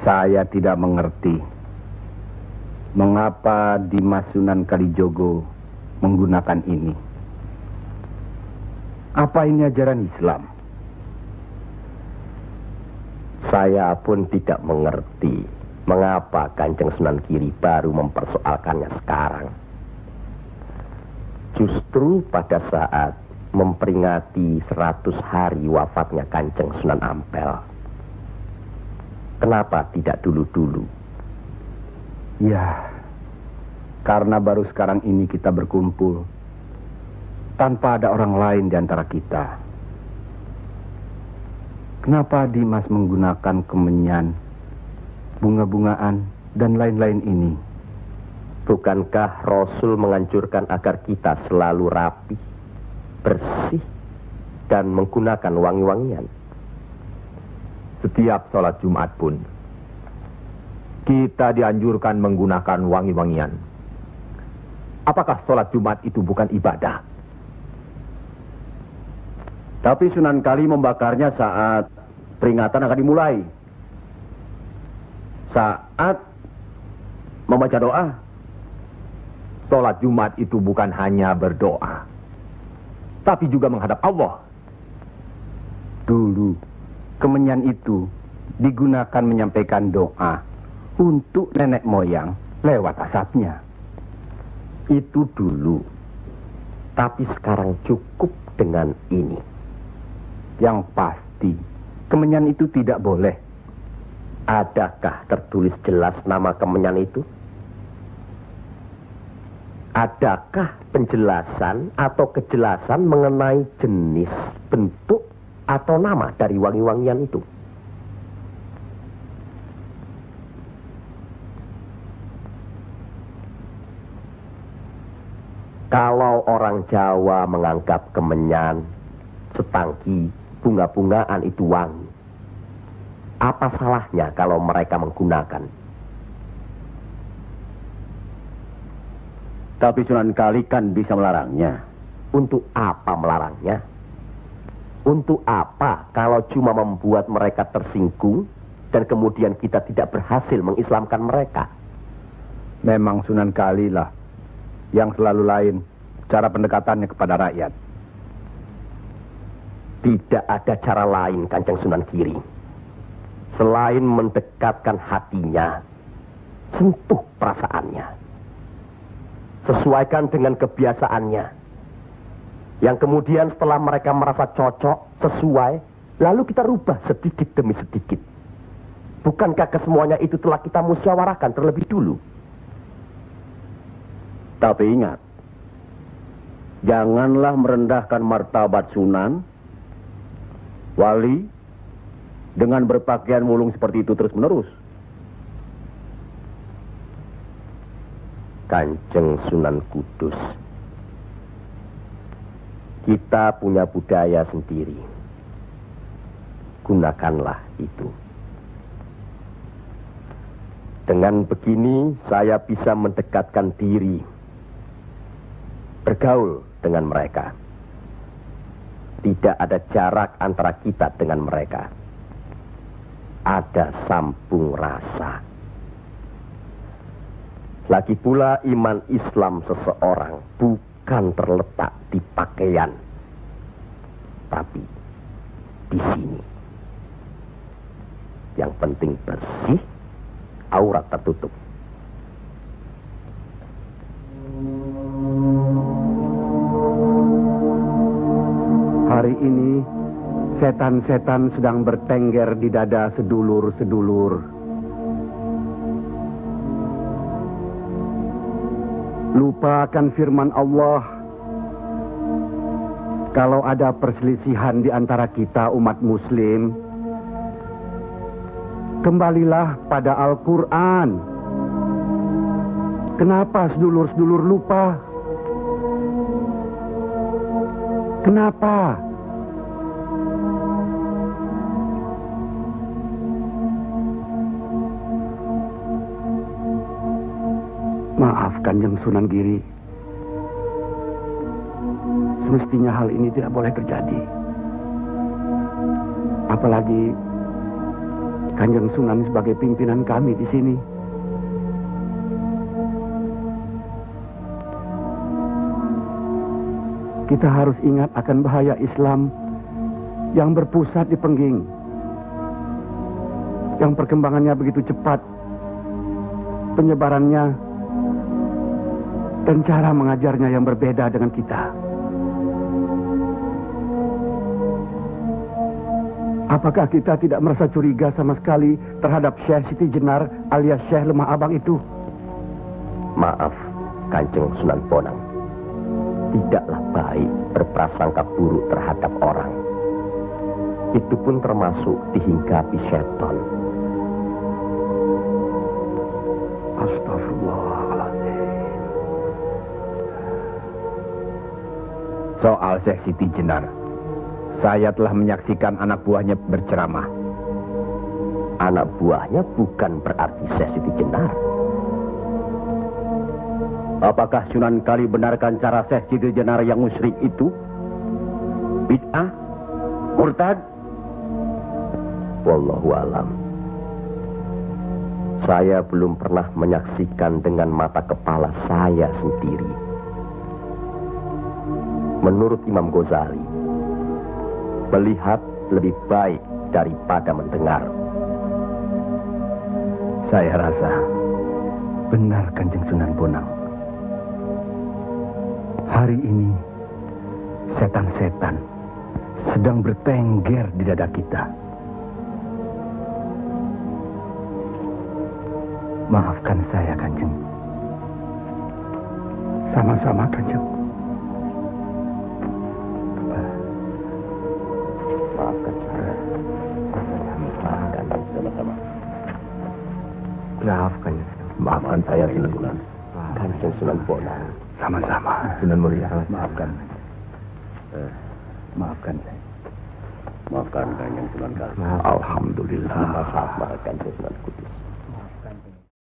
Saya tidak mengerti mengapa Dimas Sunan Kalijogo menggunakan ini. Apa ini ajaran Islam? Saya pun tidak mengerti mengapa Kanjeng Sunan Giri baru mempersoalkannya sekarang. Justru pada saat memperingati 100 hari wafatnya Kanjeng Sunan Ampel. Kenapa tidak dulu-dulu? Ya, karena baru sekarang ini kita berkumpul tanpa ada orang lain di antara kita. Kenapa Dimas menggunakan kemenyan, bunga-bungaan, dan lain-lain ini? Bukankah Rasul menganjurkan agar kita selalu rapi, bersih, dan menggunakan wangi-wangian? Setiap sholat Jumat pun kita dianjurkan menggunakan wangi-wangian. Apakah sholat Jumat itu bukan ibadah? Tapi Sunan Kali membakarnya saat peringatan akan dimulai. Saat membaca doa. Sholat Jumat itu bukan hanya berdoa, tapi juga menghadap Allah. Dulu, kemenyan itu digunakan menyampaikan doa untuk nenek moyang lewat asapnya. Itu dulu. Tapi sekarang cukup dengan ini. Yang pasti, kemenyan itu tidak boleh. Adakah tertulis jelas nama kemenyan itu? Adakah penjelasan atau kejelasan mengenai jenis, bentuk, atau nama dari wangi-wangian itu? Kalau orang Jawa menganggap kemenyan, setangki, bunga-bungaan itu wangi, apa salahnya kalau mereka menggunakan? Tapi Sunan Kali kan bisa melarangnya. Untuk apa melarangnya? Untuk apa kalau cuma membuat mereka tersinggung dan kemudian kita tidak berhasil mengislamkan mereka? Memang Sunan Kali lah yang selalu lain cara pendekatannya kepada rakyat. Tidak ada cara lain Kanjeng Sunan Giri selain mendekatkan hatinya, sentuh perasaannya, sesuaikan dengan kebiasaannya, yang kemudian setelah mereka merasa cocok, sesuai, lalu kita rubah sedikit demi sedikit. Bukankah kesemuanya itu telah kita musyawarahkan terlebih dulu? Tapi ingat, janganlah merendahkan martabat Sunan, wali, dengan berpakaian mulung seperti itu terus-menerus. Kanjeng Sunan Kudus, kita punya budaya sendiri. Gunakanlah itu. Dengan begini saya bisa mendekatkan diri, bergaul dengan mereka. Tidak ada jarak antara kita dengan mereka. Ada sambung rasa. Lagi pula iman Islam seseorang bukan terletak di pakaian, tapi di sini. Yang penting bersih, aurat tertutup. Hari ini, setan-setan sedang bertengger di dada sedulur-sedulur. Lupa akan firman Allah. Kalau ada perselisihan di antara kita umat muslim, kembalilah pada Al-Quran. Kenapa sedulur-sedulur lupa? Kenapa? Maaf Kanjeng Sunan Giri. Semestinya hal ini tidak boleh terjadi. Apalagi Kanjeng Sunan sebagai pimpinan kami di sini. Kita harus ingat akan bahaya Islam yang berpusat di Pengging, yang perkembangannya begitu cepat, penyebarannya dan cara mengajarnya yang berbeda dengan kita. Apakah kita tidak merasa curiga sama sekali terhadap Syekh Siti Jenar alias Syekh Lemah Abang itu? Maaf, Kanjeng Sunan Bonang. Tidaklah baik berprasangka buruk terhadap orang. Itu pun termasuk dihinggapi setan. Astagfirullahaladzim. Soal Syekh Siti Jenar, saya telah menyaksikan anak buahnya berceramah. Anak buahnya bukan berarti Syekh Siti Jenar. Apakah Sunan Kali benarkan cara Syekh Siti Jenar yang musyrik itu? Bid'ah? Murtad? Wallahu alam. Saya belum pernah menyaksikan dengan mata kepala saya sendiri. Menurut Imam Ghazali, melihat lebih baik daripada mendengar. Saya rasa benar Kanjeng Sunan Bonang. Hari ini setan-setan sedang bertengger di dada kita. Maafkan saya, Kanjeng. Sama-sama, Kanjeng. Maafkan saya. Maafkan sama-sama. Maafkan. Maafkan saya, Sunan. Kanjeng Sunan Bonang. Sama-sama. Sunan Muria. Maafkan. Maafkan saya. Maafkan Kanjeng Sunan Kali. Alhamdulillah. Maafkan Kanjeng Sunan Kudus.